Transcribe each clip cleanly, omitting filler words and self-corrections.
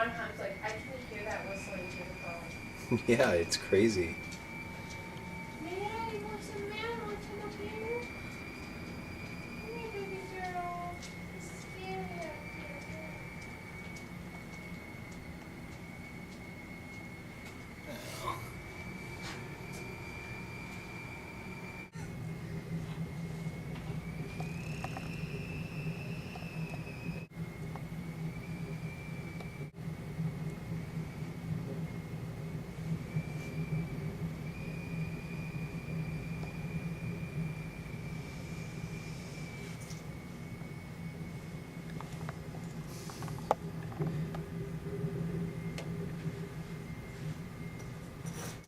one house, like, I can hear that whistling through the phone. Yeah, it's crazy. Man, what's the matter? Come up here. Come here, baby girl. It's scary out here.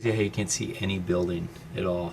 Yeah, you can't see any building at all.